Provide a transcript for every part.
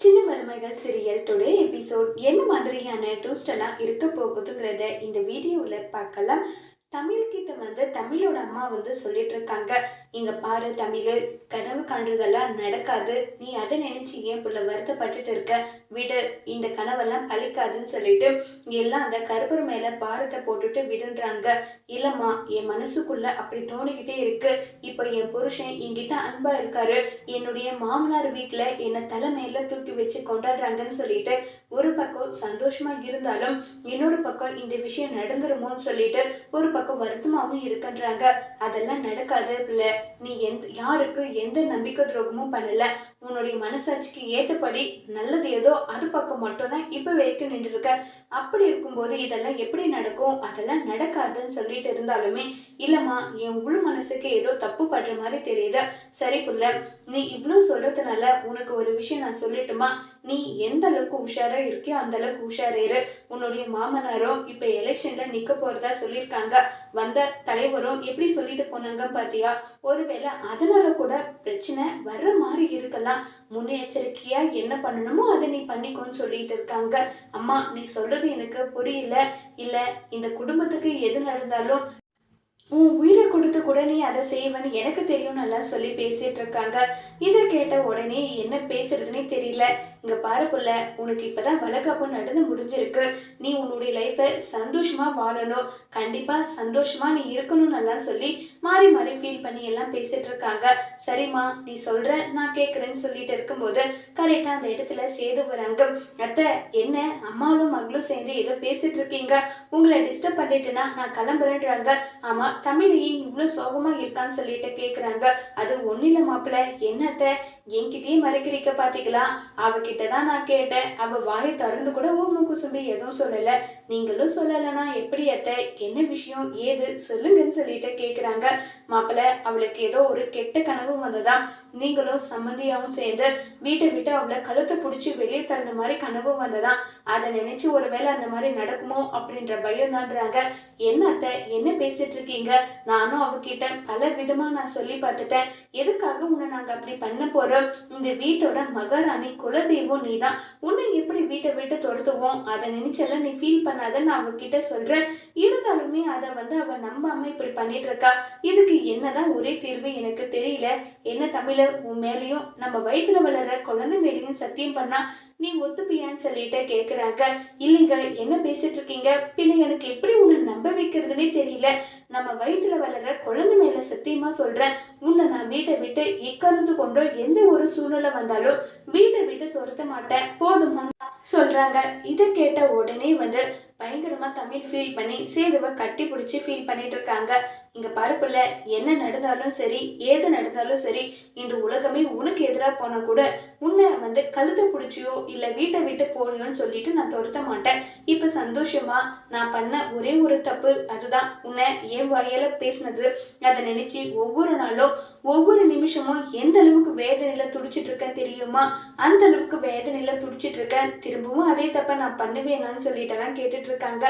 சின்ன மருமகள் serial today episode என்ன மாதிரியான ட்விஸ்ட் எல்லாம் இருக்க போகுதுங்கிறத இந்த வீடியோவில் பார்க்கலாம். தமிழ்கிட்ட தமிழோட அம்மா சொல்லிட்டு இருக்காங்க, இங்க பாரு தமிழ், கனவு காண்றதெல்லாம் நடக்காது, நீ அதை நினைச்சு ஏன் புள்ள வருத்தப்பட்டுட்டு இருக்க, விடு, இந்த கனவெல்லாம் பழிக்காதுன்னு சொல்லிட்டு எல்லாம் அந்த கருப்பர் மேல பாரத்தை போட்டுட்டு விடுன்றாங்க. இல்லம்மா, என் மனசுக்குள்ள அப்படி தோணிக்கிட்டே இருக்கு. இப்போ என் புருஷன் என்கிட்ட அன்பா இருக்காரு, என்னுடைய மாமனார் வீட்டுல என்னை தலை மேல தூக்கி வச்சு கொண்டாடுறாங்கன்னு சொல்லிட்டு ஒரு பக்கம் சந்தோஷமா இருந்தாலும் இன்னொரு பக்கம் இந்த விஷயம் நடந்துருமோன்னு சொல்லிட்டு ஒரு பக்கம் வருத்தமாகவும் இருக்குன்றாங்க. அதெல்லாம் நடக்காது பிள்ளை, நீ யாருக்கு எந்த நம்பிக்கை துரோகமும் பண்ணல, உன்னுடைய மனசாட்சிக்கு ஏத்தபடி நல்லது ஏதோ அது பக்கம் மட்டும்தான் இப்ப வரைக்கும் நின்று இருக்க. அப்படி இருக்கும்போது இதெல்லாம் எப்படி நடக்கும், அதெல்லாம் நடக்காதுன்னு சொல்லிட்டு இருந்தாலுமே இல்லம்மா, என் உள் மனசுக்கு ஏதோ தப்பு பண்ற மாதிரி தெரியுது. சரி புள்ள, நீ இவ்வளவு சொல்றதுனால உனக்கு ஒரு விஷயம் நான் சொல்லட்டுமா, நீ எந்த அளவுக்கு உஷாரா இருக்கியோ அந்த அளவுக்கு உஷாரா இரு. உன்னுடைய மாமனாரும் இப்ப எலெக்ஷன்ல நிக்க போறதா சொல்லியிருக்காங்க. வந்த தலைவரும் எப்படி சொல்லிட்டு போனாங்க பாத்தியா, ஒருவேளை அதனால கூட பிரச்சனை வர்ற மாதிரி இருக்கலாம். முன்னெச்சரிக்கையா என்ன பண்ணணுமோ அதை நீ பண்ணிக்கோன்னு சொல்லிட்டு இருக்காங்க. அம்மா, நீ சொல்றது எனக்கு புரியல. இல்ல, இந்த குடும்பத்துக்கு எது நடந்தாலும் உன் உயிரை கொடுத்து கூட நீ அதை செய்வன்னு எனக்கு தெரியும் நல்லா சொல்லி பேசிட்டு இருக்காங்க. இதை கேட்ட உடனே என்ன பேசுறதுன்னே தெரியல. இங்க பாரு புள்ள, உனக்கு இப்பதான் வளகாப்பு நடந்து முடிஞ்சிருக்கு, நீ உன்னுடைய லைஃபை சந்தோஷமா வாழணும், கண்டிப்பா சந்தோஷமா நீ இருக்கணும் நல்லா சொல்லி மாறி மாறி ஃபீல் பண்ணி எல்லாம் பேசிட்டு இருக்காங்க. சரிம்மா, நீ சொல்ற, நான் கேட்குறேன்னு சொல்லிட்டு இருக்கும்போது கரெக்டா அந்த இடத்துல சேது வராங்க. அத்தை, என்ன அம்மாவும் மகளும் சேர்ந்து ஏதோ பேசிட்டு இருக்கீங்க, உங்களை டிஸ்டர்ப் பண்ணிட்டுனா நான் கிளம்புறேன்றாங்க. ஆமா, தமிழையே இவ்வளவு சோகமா இருக்கான்னு சொல்லிட்டு கேக்குறாங்க. அது ஒன்னில மாப்பிள்ள, என்னத்த என்கிட்டயே மறைக்கிறீங்க பாத்தீங்களா, அவகிட்டதான் நான் கேட்டேன், அவ வாயை திறந்து கூட ஊம குசும்பி எதுவும் சொல்லல, நீங்களும் சொல்லலைன்னா எப்படி அத்தை, என்ன விஷயம் ஏது சொல்லுங்கன்னு சொல்லிட்டு கேக்குறாங்க. மாப்பிள்ள, அவளுக்கு ஏதோ ஒரு கெட்ட கனவு வந்ததாம், நீங்களும் சம்மந்தியாவும் சேர்ந்து வீட்டை விட்டு அவளை கழுத்தை பிடிச்சி வெளியே தள்ளின மாதிரி கனவு வந்ததாம். அதை நினைச்சு ஒருவேளை அந்த மாதிரி நடக்குமோ அப்படின்ற பயம் தான்றாங்க. என்ன அத்தை, என்ன பேசிட்டு இருக்கீங்க, நானும் அவகிட்ட பல விதமா நான் சொல்லி பார்த்துட்டேன், எதுக்காக உன்னை நாங்க அப்படி பண்ண போறோம், இந்த வீட்டோட மகாராணி குலதெய்வம் நீதான், உன்னை எப்படி வீட்டை விட்டு துரத்துவோம், அதை நினைச்செல்லாம் நீ ஃபீல் பண்ணாத நான் அவகிட்ட சொல்றேன். இருந்தாலுமே அதை அவ நம்பாம இப்படி பண்ணிட்டு இருக்கா. இதுக்கு என்னதான் ஒரே தீர்வு எனக்கு தெரியல. என்ன தமிழ, உன் மேலேயும் நம்ம வயிற்றுல வளர்ற குழந்தை மேலேயும் சத்தியம் பண்ணா நீ ஒத்துப்பியான்னு சொல்லிட்டு கேக்குறாங்க. இல்லைங்க, என்ன பேசிட்டு இருக்கீங்க, பின்ன எனக்கு எப்படி உன்னை நம்ப வைக்கிறதுனே தெரியல, நம்ம வயிற்றுல வளர்ற குழந்தை மேல சத்தியமா சொல்றேன், உன்னை நான் வீட்டை விட்டு இக்கருந்து கொண்டோ எந்த ஒரு சூழ்நிலை வந்தாலும் வீட்டை விட்டு துரத்த மாட்டேன் போதுமா சொல்றாங்க. இதை கேட்ட உடனே பயங்கரமா தமிழ் ஃபீல் பண்ணி சேதுவை கட்டி பிடிச்சி ஃபீல் பண்ணிட்டு இருக்காங்க. இங்க பருப்புல என்ன நடந்தாலும் சரி, ஏது நடந்தாலும் சரி, இந்த உலகமே உனக்கு எதிராக போனா கூட உன்னை கழுத்தை பிடிச்சியோ இல்ல வீட்டை விட்டு போனியோன்னு சொல்லிட்டு நான் துரத்த மாட்டேன். இப்ப சந்தோஷமா நான் பண்ண ஒரே ஒரு தப்பு, அதுதான் உன்னை என் வாயால பேசினது. அதை நினைச்சு ஒவ்வொரு நாளும் ஒவ்வொரு நிமிஷமும் எந்த அளவுக்கு வேதனையில துடிச்சிட்டு இருக்கேன் தெரியுமா, அந்த அளவுக்கு வேதனையில துடிச்சிட்டு இருக்கேன், திரும்பவும் அதே தப்ப நான் பண்ணுவேனான்னு சொல்லிட்டு கேட்டுட்டு இருக்காங்க.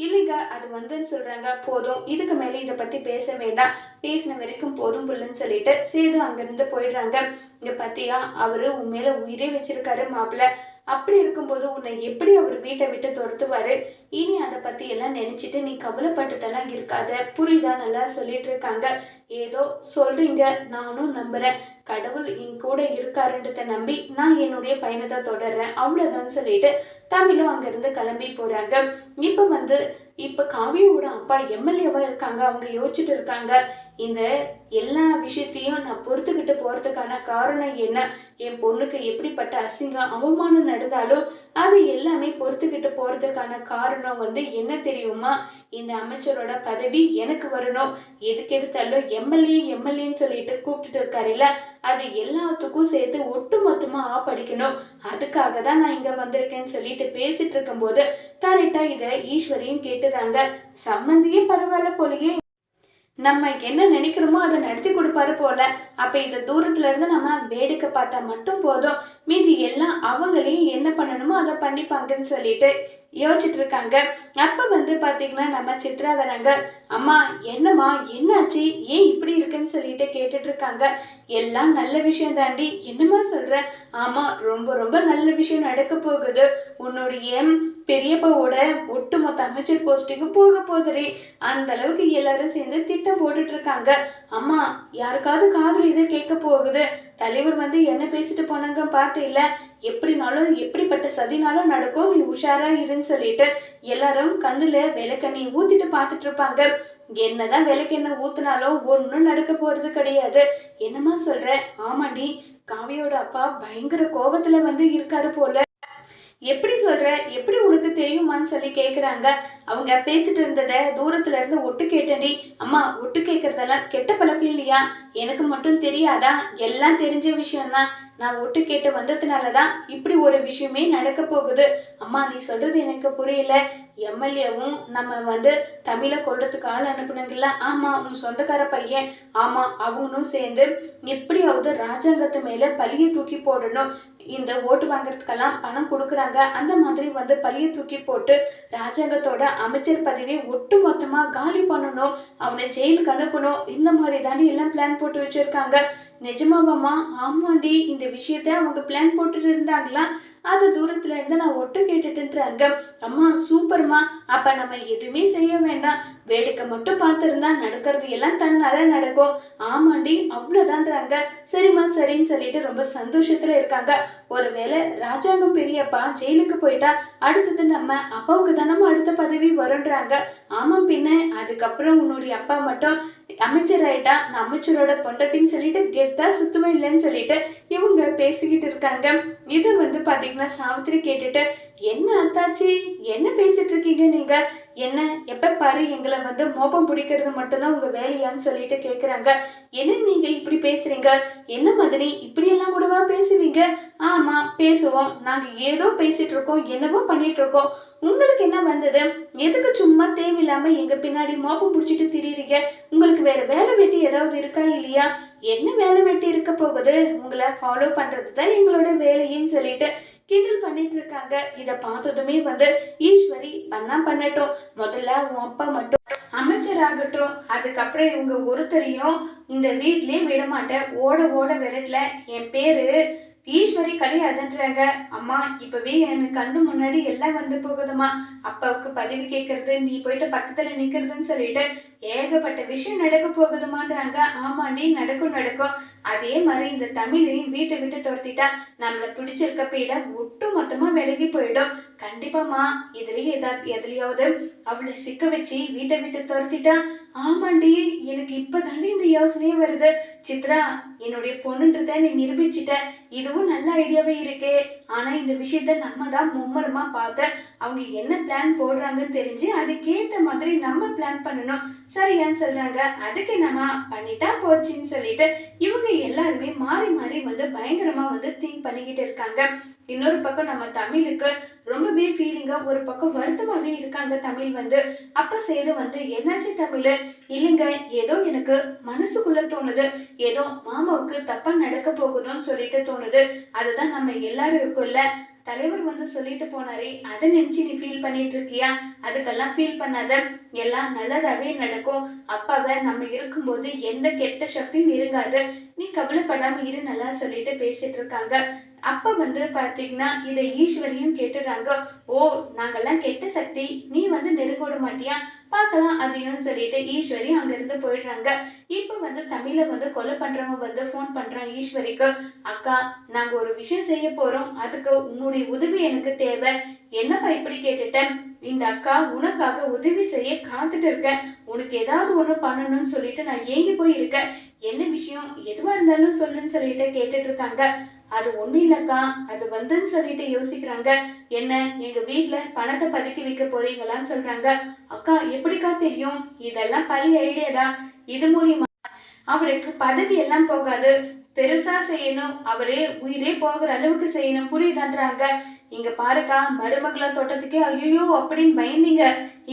இல்லைங்க, அது சொல்றாங்க. போதும், இதுக்கு மேல இதை பத்தி பேச வேண்டாம், பேசின வரைக்கும் போதும் புள்ளன்னு சொல்லிட்டு சேது அங்கிருந்து போயிடுறாங்க. இங்க பத்தியா, அவரு உன் மேல உயிரே வச்சிருக்காரு மாப்பிள்ள, அப்படி இருக்கும்போது உன்னை எப்படி அவர் வீட்டை விட்டு துரத்துவாரு, இனி அதை பத்தி எல்லாம் நினைச்சிட்டு நீ கவலைப்பட்டுட்டெல்லாம் இருக்காத, புரியுதா நல்லா சொல்லிட்டு இருக்காங்க. ஏதோ சொல்றீங்க, நானும் நம்புறேன், கடவுள் என் கூட இருக்காருன்றத நம்பி நான் என்னுடைய பயணத்தை தொடர்றேன், அவ்வளவுதான் சொல்லிட்டு தமிழும் அங்கிருந்து கிளம்பி போறாங்க. இப்ப காவியோட அப்பா எம்எல்ஏவா இருக்காங்க. அவங்க யோசிச்சுட்டு இருக்காங்க, இந்த எல்லா விஷயத்தையும் நான் பொறுத்துக்கிட்டு போறதுக்கான காரணம் என்ன, என் பொண்ணுக்கு எப்படிப்பட்ட அசிங்கம் அவமானம் நடந்தாலும் அது எல்லாமே பொறுத்துக்கிட்டு போறதுக்கான காரணம் என்ன தெரியுமா, இந்த அமைச்சரோட பதவி எனக்கு வரணும், எதுக்கு எடுத்தாலும் எம்எல்ஏ எம்எல்ஏன்னு சொல்லிட்டு கூப்பிட்டுட்டு இருக்காருல்ல, அது எல்லாத்துக்கும் சேர்த்து ஒட்டு மொத்தமா படிக்கணும், அதுக்காக தான் நான் இங்க வந்திருக்கேன்னு சொல்லிட்டு பேசிட்டு இருக்கும்போது கரெக்டா இதை ஈஸ்வரியும் கேட்டுறாங்க. சம்மந்தியே பரவாயில்ல போலயே, நம்ம என்ன நினைக்கிறோமோ அதை நடத்தி கொடுப்பாரு போல, அப்ப இந்த தூரத்துல இருந்து நம்ம வேடிக்கை பார்த்தா மட்டும் போதும், மீதி எல்லாம் அவங்களையும் என்ன பண்ணணுமோ அதை பண்ணிப்பாங்கன்னு சொல்லிட்டு யோசிச்சுட்டு இருக்காங்க. அப்ப வந்து பாத்தீங்கன்னா நம்ம சித்ரா வராங்க. அம்மா என்னம்மா என்னாச்சு, ஏன் இப்படி இருக்குன்னு சொல்லிட்டு கேட்டுட்டு இருக்காங்க. எல்லாம் நல்ல விஷயம் தாண்டி, என்னம்மா சொல்ற? ஆமா, ரொம்ப ரொம்ப நல்ல விஷயம் நடக்க போகுது. உன்னுடைய பெரியப்பாவோட ஒட்டுமொத்த அமைச்சர் போஸ்டிங்கு போக போகுதுடி. அந்த அளவுக்கு எல்லாரும் சேர்ந்து திட்டம் போட்டுட்டு இருக்காங்க. அம்மா, யாருக்காவது காதுல இது கேட்க போகுது. தலைவர் வந்து என்ன பேசிட்டு போனாங்க பாட்டு இல்ல, எப்படினாலும் எப்படிப்பட்ட சதினாலும் நடக்கும், நீ உஷாரா இருன்னு சொல்லிட்டு எல்லாரும் கண்ணுல விளக்கெண்ணெய் ஊத்திட்டு பார்த்துட்டு இருப்பாங்க. என்னதான் விளக்கெண்ணெய் ஊத்துனாலும் ஒன்றும் நடக்க போறது கிடையாது. என்னம்மா சொல்ற? ஆமாடி, காவியோட அப்பா பயங்கர கோபத்துல வந்து இருக்காரு போல. எப்படி சொல்ற? எப்படி உனக்கு தெரியுமான்னு சொல்லி கேக்குறாங்க. அவங்க பேசிட்டு இருந்ததை தூரத்துல இருந்து ஒட்டு கேட்டேன்டி. அம்மா, ஒட்டு கேட்கறதெல்லாம் கெட்ட பழக்கம் இல்லையா? எனக்கு மட்டும் தெரியாதா? எல்லாம் தெரிஞ்ச விஷயம்தான். நான் ஒட்டு கேட்டு வந்ததுனாலதான் இப்படி ஒரு விஷயமே நடக்க போகுது. அம்மா, நீ சொல்றது எனக்கு புரியல. எம்எல்ஏவும் நம்ம வந்து தமிழை கொல்றதுக்கு ஆள் அனுப்புனாங்கல்ல, ஆமா, உன் சொந்தக்கார பையன், ஆமா, அவங்களும் சேர்ந்து எப்படியாவது ராஜாங்கத்து மேல பழிய தூக்கி போடணும். இந்த ஓட்டு வாங்குறதுக்கெல்லாம் பணம் கொடுக்குறாங்க. அந்த மாதிரி வந்து பழிய தூக்கி போட்டு ராஜாங்கத்தோட அமைச்சர் பதவியை ஒட்டு மொத்தமா காலி பண்ணணும், அவனை ஜெயிலுக்கு அனுப்பணும். இந்த மாதிரி தாண்டி எல்லாம் பிளான் போட்டு வச்சிருக்காங்க. நிஜமாவாமா? ஆமாண்டி, இந்த விஷயத்த அவங்க பிளான் போட்டுட்டு இருந்தாங்களா? அது தூரத்துல இருந்து நான் ஒட்டு கேட்டுட்டுன்றாங்க. அம்மா, சூப்பர்மா. அப்ப நம்ம எதுவுமே செய்ய வேண்டாம், வேடிக்கை மட்டும் பார்த்துருந்தா நடக்கிறது எல்லாம் தன்னால நடக்கும். ஆமாண்டி, அவ்வளவுதான்றாங்க. சரிம்மா சரின்னு சொல்லிட்டு ரொம்ப சந்தோஷத்துல இருக்காங்க. ஒருவேளை ராஜாங்கம் பெரியப்பா ஜெயிலுக்கு போயிட்டா அடுத்தது நம்ம அப்பாவுக்கு தானே அடுத்த பதவி வரும்ன்றாங்க. ஆமாம், பின்ன அதுக்கப்புறம் உன்னுடைய அப்பா மட்டும் அமைச்சர் ஆயிட்டா நான் அமைச்சரோட பொண்டாட்டின்னு சொல்லிட்டு கெத்தா சுத்தமா இல்லைன்னு சொல்லிட்டு இவங்க பேசிக்கிட்டு இருக்காங்க. இதை வந்து பாத்தீங்கன்னா சாவித்திரி கேட்டுட்டு, என்ன அத்தாச்சி, என்ன பேசிட்டு இருக்கீங்க நீங்க? என்ன எப்ப பாரு எங்களை வந்து மோப்பம் பிடிக்கிறது மட்டும்தான் உங்க வேலையான்னு சொல்லிட்டு கேக்குறாங்க. என்ன நீங்க இப்படி பேசுறீங்க? என்ன மதனி, இப்படி எல்லாம் கூடவா பேசுவீங்க? ஆமா, பேசுவோம். நாங்க ஏதோ பேசிட்டு இருக்கோம், என்னவோ பண்ணிட்டு இருக்கோம். உங்களுக்கு என்ன வந்தது? எதுக்கு சும்மா தேவையில்லாம எங்க பின்னாடி மோப்பம் பிடிச்சிட்டு திரியுறீங்க? உங்களுக்கு வேற வேலை வெட்டி ஏதாவது இருக்கா இல்லையா? என்ன வேலை வெட்டி இருக்க போகுது? உங்களை ஃபாலோ பண்றது தான் எங்களோட வேலைன்னு சொல்லிட்டு கிண்டல் பண்ணிட்டு இருக்காங்க. இதை பார்த்ததுமே வந்து ஈஸ்வரி, பண்ணா பண்ணட்டும், முதல்ல உன் அப்பா மட்டும் அமைச்சராகட்டும், அதுக்கப்புறம் இவங்க ஒருத்தரையும் இந்த வீட்லயே விட மாட்டேன், ஓட ஓட விரட்டல. என் பேரு ஈஸ்வரி கிடையாதுன்றாங்க. அம்மா, இப்பவே எனக்கு கண்ணு முன்னாடி எல்லாம் வந்து போகுதுமா. அப்பாவுக்கு பதவி கேட்கறது, நீ போயிட்டு பக்கத்துல நிக்கிறதுன்னு சொல்லிட்டு ஏகப்பட்ட விஷயம் நடக்க போகுதுமான்றாங்க. ஆமாண்டி, நடக்கும் நடக்கும். அதே மாதிரி இந்த தமிழையும் வீட்டை விட்டு துரத்திட்டா நம்மளை பிடிச்சிருக்க பீட ஒட்டு மொத்தமா விலகி போயிடும். கண்டிப்பாமா, இதுலயே எதுலயாவது அவளை சிக்க வச்சு வீட்டை விட்டு துரத்திட்டா. ஆமாண்டி, எனக்கு இப்பதாண்டி இந்த யோசனையே வருது. சித்ரா, என்னுடைய பொண்ணுன்றத நீ நிரூபிச்சுட்ட. இதுவும் நல்ல ஐடியாவே இருக்கே. ஆனா இந்த விஷயத்த நம்ம தான் மும்மரமா பார்த்து அவங்க என்ன பிளான் போடுறாங்கன்னு தெரிஞ்சு அதுக்கேற்ற மாதிரி நம்ம பிளான் பண்ணணும். சரியான்னு சொல்றாங்க. அதுக்கு என்னமா, பண்ணிட்டா போச்சுன்னு சொல்லிட்டு இவங்க எல்லாருமே மாறி மாறி வந்து பயங்கரமா வந்து திங்க் பண்ணிக்கிட்டு இருக்காங்க. இன்னொரு பக்கம் நம்ம தமிழுக்கு ரொம்பவே ஃபீலிங்கா, ஒரு பக்கம் வருத்தமாவே இருக்காங்க தமிழ் வந்து. அப்ப சேது வந்து, என்னாச்சு தமிழ்? இல்லைங்க, ஏதோ எனக்கு மனசுக்குள்ள தோணுது, ஏதோ மாமாவுக்கு தப்பா நடக்க போகுதுன்னு சொல்லிட்டு தோணுது. அதுதான் நம்ம எல்லாரும் இருக்கும்ல, தலைவர் வந்து சொல்லிட்டு போனாரே, அதை நினைச்சு நீ ஃபீல் பண்ணிட்டு இருக்கியா? அதுக்கெல்லாம் ஃபீல் பண்ணாத, எல்லாம் நல்லதாவே நடக்கும். அப்பாவை நம்ம இருக்கும்போது எந்த கெட்ட சக்தியும் இருக்காது, நீ கவலைப்படாம இரு நல்லா சொல்லிட்டு பேசிட்டு இருக்காங்க. அப்ப வந்து பாத்தீங்கன்னா இதை ஈஸ்வரியும் கேட்டுறாங்க. ஓ, நாங்கெல்லாம் கெட்ட சக்தி, நீ வந்து நெருங்க மாட்டியா? பார்க்கலாம் அதையும் சொல்லிட்டு ஈஸ்வரி அங்க இருந்து போயிடுறாங்க. இப்ப வந்து தமிழை வந்து கொலை பண்றவங்க வந்து போன் பண்றான் ஈஸ்வரிக்கு. அக்கா, நாங்க ஒரு விஷயம் செய்ய போறோம், அதுக்கு உன்னுடைய உதவி எனக்கு தேவை. என்னப்பா இப்படி கேட்டுட்டேன்? இந்த அக்கா உனக்காக உதவி செய்ய காத்துட்டு இருக்கேன். உனக்கு ஏதாவது ஒண்ணு பண்ணணும்னு சொல்லிட்டு நான் ஏங்கி போய் இருக்கேன். என்ன விஷயம்? எதுவா இருந்தாலும் சொல்லுன்னு சொல்லிட்டு கேட்டுட்டு இருக்காங்க. அது ஒண்ணு இல்லக்கா, அது வந்துன்னு சொல்லிட்டு யோசிக்கிறாங்க. என்ன, எங்க வீட்டுல பணத்தை பதுக்கி வைக்க போறீங்களான்னு சொல்றாங்க. அக்கா, எப்படிக்கா தெரியும்? இதெல்லாம் பழைய ஐடியாடா. இது மூலியமா அவருக்கு பதவி எல்லாம் போகாது, பெருசா செய்யணும், அவரே உயிரே போகிற அளவுக்கு செய்யணும், புரியுதான்றாங்க. இங்க பாருக்கா, மருமகளை தோட்டத்துக்கே ஐயோ அப்படின்னு பயந்தீங்க,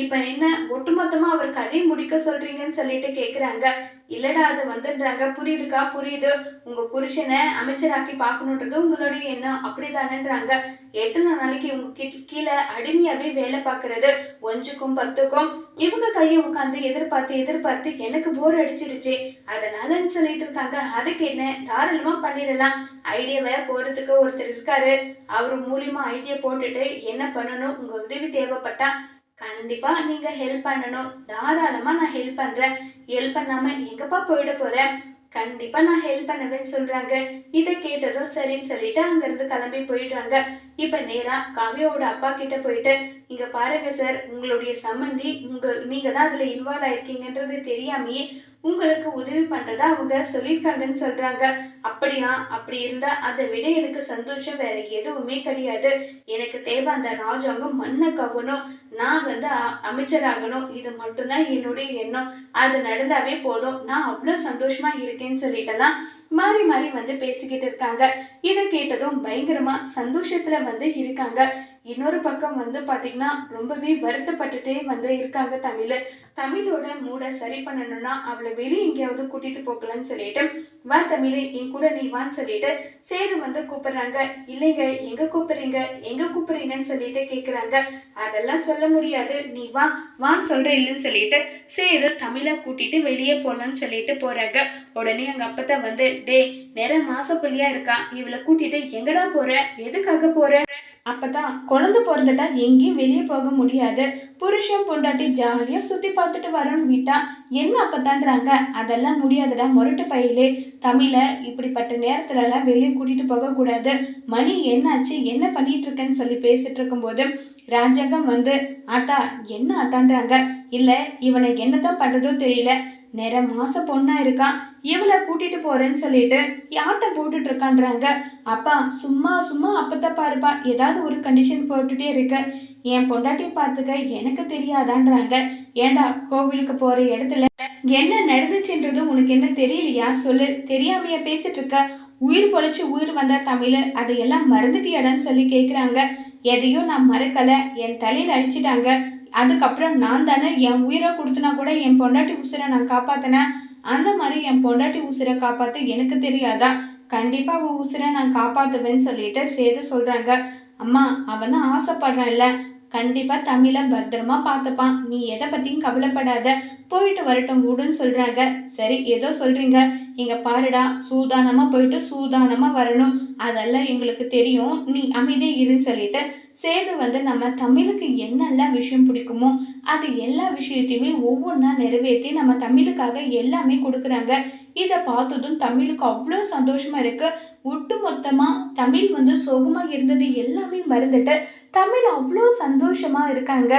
இப்ப என்ன ஒட்டுமொத்தமா அவர் கதையை முடிக்க சொல்றீங்கன்னு சொல்லிட்டு கேக்குறாங்க. இல்லடா அது வந்துன்றாங்க. புரியுதுக்கா புரியுது. உங்க புருஷனை அமைச்சராக்கி பார்க்கணுன்றது உங்களுடைய எண்ணம் அப்படிதானேன்றாங்க. எத்தனை நாளைக்கு இவங்க கீழே அடிமையாவே வேலை பார்க்கறது? 1க்கும் 10க்கும் இவங்க கையை உட்காந்து எதிர்பார்த்து எதிர்பார்த்து எனக்கு போர் அடிச்சிருச்சு. அதனாலன்னு சொல்லிட்டு இருக்காங்க. அதுக்கு என்ன, தாராளமா பண்ணிடலாம். ஐடியாவை போடுறதுக்கு ஒருத்தர் இருக்காரு. அவரு மூலியமா ஐடியா போட்டுட்டு என்ன பண்ணணும், உங்க உதவி தேவைப்பட்டா கண்டிப்பா நீங்க ஹெல்ப் பண்ணணும். தாராளமா நான் ஹெல்ப் பண்றேன். ஹெல்ப் பண்ணாம எங்கப்பா போயிட போறேன்? கண்டிப்பா நான் ஹெல்ப் பண்ணுவேன்னு சொல்றாங்க. இதை கேட்டதும் சரின்னு சொல்லிட்டு அங்கிருந்து கிளம்பி போயிடுறாங்க. இப்ப நேரா காவியாவோட அப்பா கிட்ட போயிட்டு, இங்க பாருங்க சார், உங்களுடைய சம்மந்தி நீங்க தான் அதுல இன்வால்வ் ஆயிருக்கீங்கன்றது தெரியாமையே உங்களுக்கு உதவி பண்றதா அவங்க சொல்லியிருக்காங்கன்னு சொல்றாங்க. அப்படியா? அப்படி இருந்தா அதை விட எனக்கு சந்தோஷம் வேற எதுவுமே கிடையாது. எனக்கு தேவை அந்த ராஜாங்கம் மண்ணை கவனும், நான் அமைச்சராகணும். இது மட்டும்தான் என்னுடைய எண்ணம். அது நடந்தாவே போதும், நான் அவ்வளவு சந்தோஷமா இருக்கேன்னு சொல்லிட்டெல்லாம் மாறி மாறி பேசிக்கிட்டு இருக்காங்க. இதை கேட்டதும் பயங்கரமா சந்தோஷத்துல இருக்காங்க. இன்னொரு பக்கம் பாத்தீங்கன்னா ரொம்பவே வருத்தப்பட்டுட்டே இருக்காங்க தமிழோட மூட சரி பண்ணணும்னா அவளை வெளியே எங்கேயாவது கூட்டிட்டு போக்கலான்னு சொல்லிட்டு, வா தமிழ் என் கூட நீ வான்னு சொல்லிட்டு சேது கூப்பிடுறாங்க. இல்லைங்க, எங்க கூப்பிடுறீங்க எங்க கூப்பிடுறீங்கன்னு சொல்லிட்டு கேக்குறாங்க. அதெல்லாம் சொல்ல முடியாது, நீ வா வான்னு சொல்ற இல்லைன்னு சொல்லிட்டு சேது தமிழை கூட்டிட்டு வெளியே போலான்னு சொல்லிட்டு போறாங்க. உடனே அங்க அப்பதான் டே நேர மாச புள்ளியா இருக்கா, இவளை கூட்டிட்டு எங்கடா போற, எதுக்காக போற? அப்பதான் குழந்தை பிறந்துட்டா எங்கேயும் வெளியே போக முடியாது, புருஷன் பொண்டாட்டி ஜாலியா சுத்தி பார்த்துட்டு வரணும் விட்டா என்ன அப்பதான்றாங்க. அதெல்லாம் முடியாதுடா முரட்டு பையிலே, தமிழ இப்படிப்பட்ட நேரத்துல எல்லாம் வெளியே கூட்டிட்டு போக கூடாது. மணி என்னாச்சு, என்ன பண்ணிட்டு இருக்கேன்னு சொல்லி பேசிட்டு இருக்கும்போது ராஜாங்கம் ஆத்தா என்ன ஆத்தான்றாங்க. இல்ல இவனை என்னதான் பண்றதோ தெரியல, நேர மாச பொண்ணா இருக்கான், இவளை கூட்டிட்டு போறேன்னு சொல்லிட்டு ஆட்டம் போட்டுட்டு இருக்கான்றாங்க. அப்பா சும்மா சும்மா அப்பத்தான் பாருப்பா, ஏதாவது ஒரு கண்டிஷன் போட்டுட்டே இருக்க, என் பொண்டாட்டி பார்த்துக்க எனக்கு தெரியாதான்றாங்க. ஏண்டா கோவிலுக்கு போற இடத்துல என்ன நடந்துச்சுன்றது உனக்கு என்ன தெரியலையா சொல்லு, தெரியாமைய பேசிட்டு இருக்க, உயிர் பொழைச்சு உயிர் வந்தா தமிழ், அதையெல்லாம் மறந்துட்டியாடான்னு சொல்லி கேட்குறாங்க. எதையும் நான் மறக்கல, என் தலையில் அடிச்சிட்டாங்க, அதுக்கப்புறம் நான் தானே என் உயிரை கொடுத்தனா கூட என் பொண்டாட்டி உசுரை நான் காப்பாத்தினேன், அந்த மாதிரி என் பொண்டாட்டி உசுரை காப்பாற்ற எனக்கு தெரியாதா? கண்டிப்பா அவ உசுரை நான் காப்பாத்துவேன்னு சொல்லிட்டு சேது சொல்றாங்க. அம்மா அவன் தான் ஆசைப்படுறான்ல, கண்டிப்பா தமிழ பத்திரமா பார்த்துப்பான், நீ எதை பத்தியும் கவலைப்படாத, போயிட்டு வரட்டும் விடுன்னு சொல்றாங்க. சரி ஏதோ சொல்றீங்க, இங்க பாருடா, சூதானமா போயிட்டு சூதானமா வரணும், அதெல்லாம் எங்களுக்கு தெரியும், நீ அமைதியே இருன்னு சொல்லிட்டு சேது நம்ம தமிழுக்கு என்னெல்லாம் விஷயம் பிடிக்குமோ அது எல்லா விஷயத்தையுமே ஒவ்வொன்றா நிறைவேற்றி நம்ம தமிழுக்காக எல்லாமே கொடுக்குறாங்க. இதை பார்த்ததும் தமிழுக்கு அவ்வளோ சந்தோஷமா இருக்கு. ஒட்டு மொத்தமா தமிழ் சோகமா இருந்தது எல்லாமே மறந்துட்டு தமிழ் அவ்வளோ சந்தோஷமா இருக்காங்க.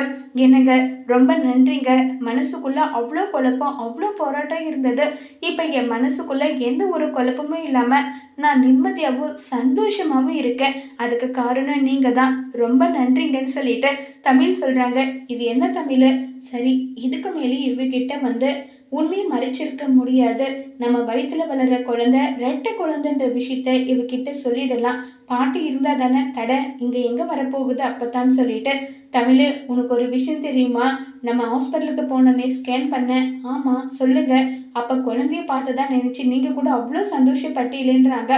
என்னங்க ரொம்ப நன்றிங்க, மனசுக்குள்ள அவ்வளோ குழப்பம் அவ்வளோ போராட்டம் இருந்தது, இப்போ என் மனசுக்குள்ள எந்த ஒரு குழப்பமும் இல்லாம நான் நிம்மதியாகவும் சந்தோஷமாகவும் இருக்கேன், அதுக்கு காரணம் நீங்க தான், ரொம்ப நன்றிங்கன்னு சொல்லிட்டு தமிழ் சொல்றாங்க. இது என்ன தமிழ், சரி இதுக்கு மேலே இவகிட்ட உண்மையை மறைச்சிருக்க முடியாது, நம்ம வயிற்றுல வளர்ற குழந்தை ரெட்டை குழந்தைன்ற விஷயத்த இவகிட்ட சொல்லிடலாம், பாட்டி இருந்தா தானே தடை, இங்க எங்க வரப்போகுது அப்பத்தான்னு சொல்லிட்டு, தமிழ் உனக்கு ஒரு விஷயம் தெரியுமா, நம்ம ஹாஸ்பிட்டலுக்கு போனோமே ஸ்கேன் பண்ண, ஆமா சொல்லுங்க, அப்ப குழந்தைய பார்த்ததா நினைச்சு நீங்க கூட அவ்வளோ சந்தோஷப்பட்டீங்களேன்றாங்க.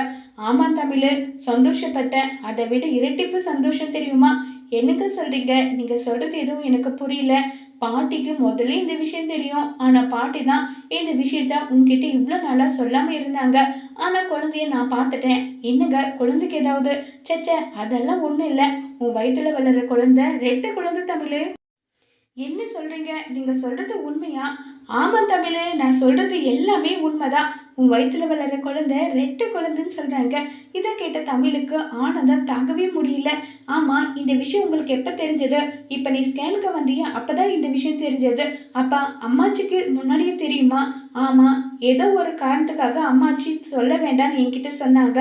ஆமா தமிழ் சந்தோஷப்பட்டேன், அதை விட இரட்டிப்பு சந்தோஷம் தெரியுமா, என்னங்க சொல்றீங்க, நீங்க சொல்றது எதுவும் எனக்கு புரியல, பாட்டிக்கு முதல்ல இந்த விஷயம் தெரியும், ஆனா பாட்டி தான் இந்த விஷயத்த உங்ககிட்ட இவ்வளவு நாளா சொல்லாம இருந்தாங்க, ஆனா குழந்தைய நான் பார்த்துட்டேன், என்னங்க குழந்தைக்கு ஏதாவது, சச்ச அதெல்லாம் ஒண்ணும் இல்லை, உன் வயிற்றுல வளர்ற குழந்தை ரெட்டை குழந்தை தமிழ். என்ன சொல்றீங்க, நீங்க சொல்றது உண்மையா? ஆமா தமிழ், நான் சொல்றது எல்லாமே உண்மைதான், உன் வயிற்றுல வளர்ற குழந்தை ரெட்டை குழந்தைன்னு சொல்றாங்க. இதை கேட்ட தமிழுக்கு ஆனந்தம் தாங்கவே முடியல. ஆமா இந்த விஷயம் உங்களுக்கு எப்ப தெரிஞ்சது, இப்ப நீ ஸ்கேனுக்கு வந்தியா அப்பதான் இந்த விஷயம் தெரிஞ்சது, அப்பா அம்மாச்சிக்கு முன்னாடியே தெரியுமா? ஆமா ஏதோ ஒரு காரணத்துக்காக அம்மாச்சி சொல்ல வேண்டாம்னு என்கிட்ட சொன்னாங்க,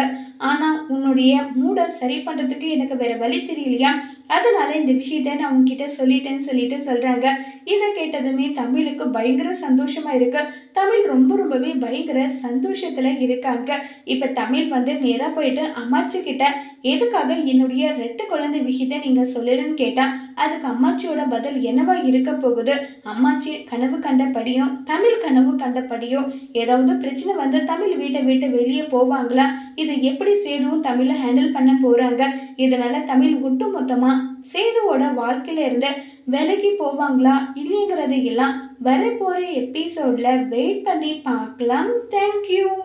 ஆனா உன்னுடைய மூடை சரி பண்றதுக்கு எனக்கு வேற வழி தெரியலையா, அதனால இந்த விஷயத்த நான் உங்ககிட்ட சொல்லிட்டேன்னு சொல்லிட்டு சொல்றாங்க. இதை கேட்டதுமே தமிழுக்கு பயங்கர சந்தோஷமா இருக்கு. தமிழ் ரொம்பவே பயங்கர சந்தோஷத்துல இருக்காங்க. இப்ப தமிழ் நேரா போயிட்டு அம்மாச்சி கிட்ட எதுக்காக என்னுடைய ரெட்டை குழந்தை விஷயத்த நீங்க சொல்லலன்னு கேட்டா, அதுக்கு அம்மாச்சியோட பதில் என்னவா இருக்க போகுது? அம்மாச்சி கனவு கண்டபடியும் தமிழ் கனவு கண்டபடியும் ஏதாவது பிரச்சனை தமிழ் வீட்டை விட்டு வெளியே போவாங்களா? இதை எப்படி சேதுவும் தமிழ ஹேண்டில் பண்ண போறாங்க? இதனால தமிழ் ஒட்டு மொத்தமா சேதுவோட வாழ்க்கையில இருந்து விலகி போவாங்களா இல்லைங்கிறது எல்லாம் வரப்போற எபிசோட்ல வெயிட் பண்ணி பார்க்கலாம். தேங்க்யூ.